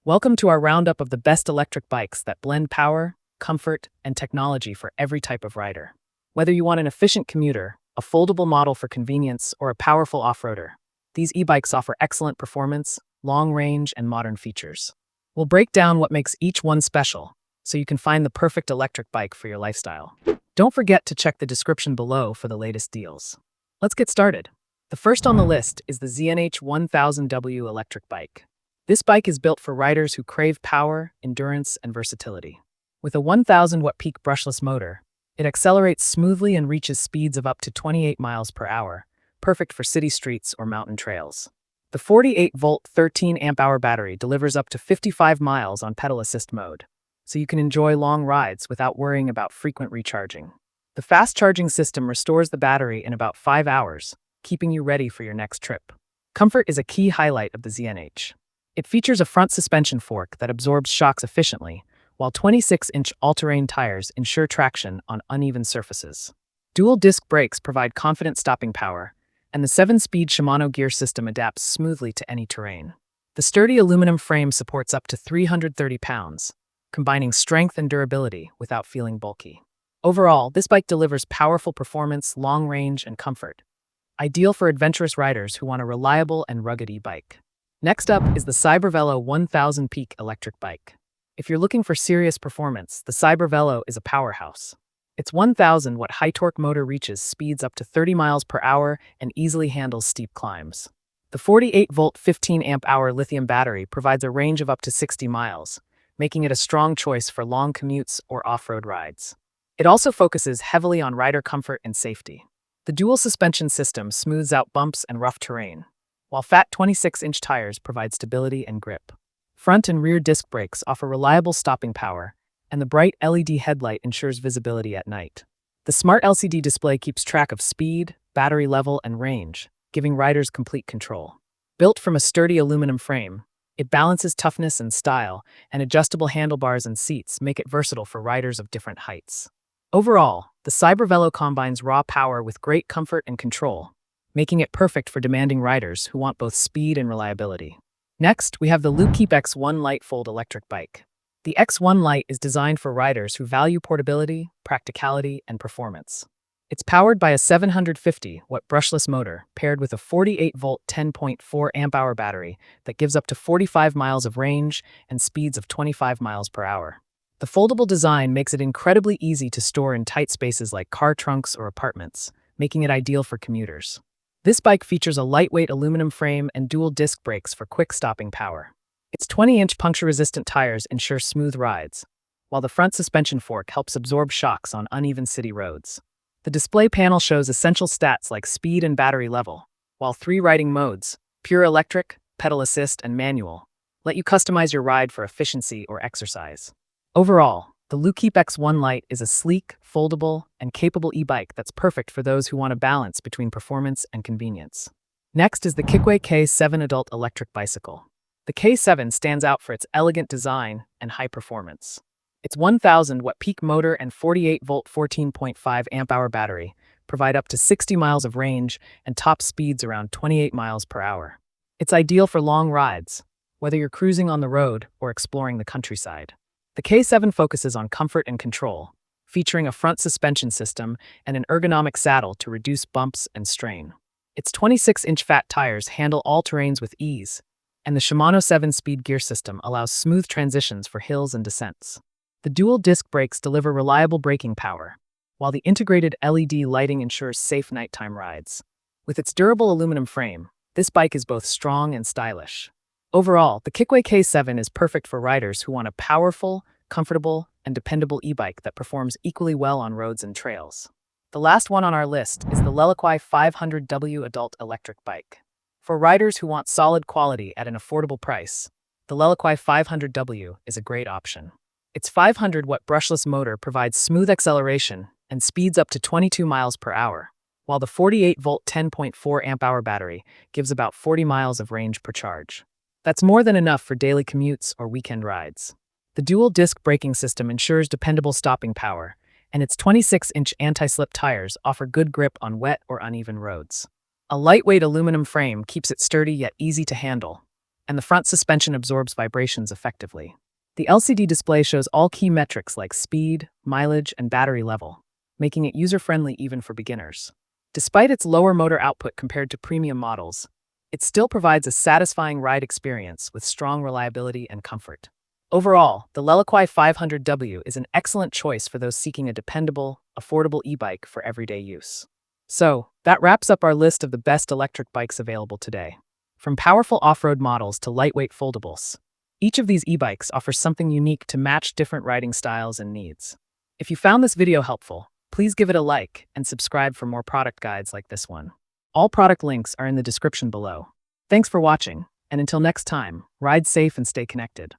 Welcome to our roundup of the best electric bikes that blend power, comfort, and technology for every type of rider. Whether you want an efficient commuter, a foldable model for convenience, or a powerful off-roader, these e-bikes offer excellent performance, long range, and modern features. We'll break down what makes each one special, so you can find the perfect electric bike for your lifestyle. Don't forget to check the description below for the latest deals. Let's get started. The first on the list is the ZNH 1000W electric bike. This bike is built for riders who crave power, endurance, and versatility. With a 1000-watt peak brushless motor, it accelerates smoothly and reaches speeds of up to 28 miles per hour, perfect for city streets or mountain trails. The 48-volt 13-amp-hour battery delivers up to 55 miles on pedal assist mode, so you can enjoy long rides without worrying about frequent recharging. The fast charging system restores the battery in about 5 hours, keeping you ready for your next trip. Comfort is a key highlight of the ZNH. It features a front suspension fork that absorbs shocks efficiently, while 26-inch all-terrain tires ensure traction on uneven surfaces. Dual-disc brakes provide confident stopping power, and the 7-speed Shimano gear system adapts smoothly to any terrain. The sturdy aluminum frame supports up to 330 pounds, combining strength and durability without feeling bulky. Overall, this bike delivers powerful performance, long range, and comfort, ideal for adventurous riders who want a reliable and rugged e-bike. Next up is the Cybervelo 1000 Peak electric bike. If you're looking for serious performance, the Cybervelo is a powerhouse. Its 1000-watt high-torque motor reaches speeds up to 30 miles per hour and easily handles steep climbs. The 48-volt 15-amp-hour lithium battery provides a range of up to 60 miles, making it a strong choice for long commutes or off-road rides. It also focuses heavily on rider comfort and safety. The dual suspension system smooths out bumps and rough terrain, while fat 26-inch tires provide stability and grip. Front and rear disc brakes offer reliable stopping power, and the bright LED headlight ensures visibility at night. The smart LCD display keeps track of speed, battery level, and range, giving riders complete control. Built from a sturdy aluminum frame, it balances toughness and style, and adjustable handlebars and seats make it versatile for riders of different heights. Overall, the Cybervelo combines raw power with great comfort and control, making it perfect for demanding riders who want both speed and reliability. Next, we have the Lukeep X1 Lite Fold electric bike. The X1 Lite is designed for riders who value portability, practicality, and performance. It's powered by a 750-watt brushless motor paired with a 48-volt 10.4-amp-hour battery that gives up to 45 miles of range and speeds of 25 miles per hour. The foldable design makes it incredibly easy to store in tight spaces like car trunks or apartments, making it ideal for commuters. This bike features a lightweight aluminum frame and dual disc brakes for quick stopping power. Its 20-inch puncture-resistant tires ensure smooth rides, while the front suspension fork helps absorb shocks on uneven city roads. The display panel shows essential stats like speed and battery level, while 3 riding modes, pure electric, pedal assist, and manual, let you customize your ride for efficiency or exercise. Overall, the Lukeep X1 Lite is a sleek, foldable, and capable e-bike that's perfect for those who want a balance between performance and convenience. Next is the Kikway K7 Adult Electric Bicycle. The K7 stands out for its elegant design and high performance. Its 1000-watt peak motor and 48-volt 14.5-amp-hour battery provide up to 60 miles of range and top speeds around 28 miles per hour. It's ideal for long rides, whether you're cruising on the road or exploring the countryside. The K7 focuses on comfort and control, featuring a front suspension system and an ergonomic saddle to reduce bumps and strain. Its 26-inch fat tires handle all terrains with ease, and the Shimano 7-speed gear system allows smooth transitions for hills and descents. The dual-disc brakes deliver reliable braking power, while the integrated LED lighting ensures safe nighttime rides. With its durable aluminum frame, this bike is both strong and stylish. Overall, the Kikway K7 is perfect for riders who want a powerful, comfortable, and dependable e-bike that performs equally well on roads and trails. The last one on our list is the Leliquai 500W Adult Electric Bike. For riders who want solid quality at an affordable price, the Leliquai 500W is a great option. Its 500-watt brushless motor provides smooth acceleration and speeds up to 22 miles per hour, while the 48-volt 10.4-amp-hour battery gives about 40 miles of range per charge. That's more than enough for daily commutes or weekend rides. The dual-disc braking system ensures dependable stopping power, and its 26-inch anti-slip tires offer good grip on wet or uneven roads. A lightweight aluminum frame keeps it sturdy yet easy to handle, and the front suspension absorbs vibrations effectively. The LCD display shows all key metrics like speed, mileage, and battery level, making it user-friendly even for beginners. Despite its lower motor output compared to premium models, it still provides a satisfying ride experience with strong reliability and comfort. Overall, the Leliquai 500W is an excellent choice for those seeking a dependable, affordable e-bike for everyday use. So, that wraps up our list of the best electric bikes available today. From powerful off-road models to lightweight foldables, each of these e-bikes offers something unique to match different riding styles and needs. If you found this video helpful, please give it a like and subscribe for more product guides like this one. All product links are in the description below. Thanks for watching, and until next time, ride safe and stay connected.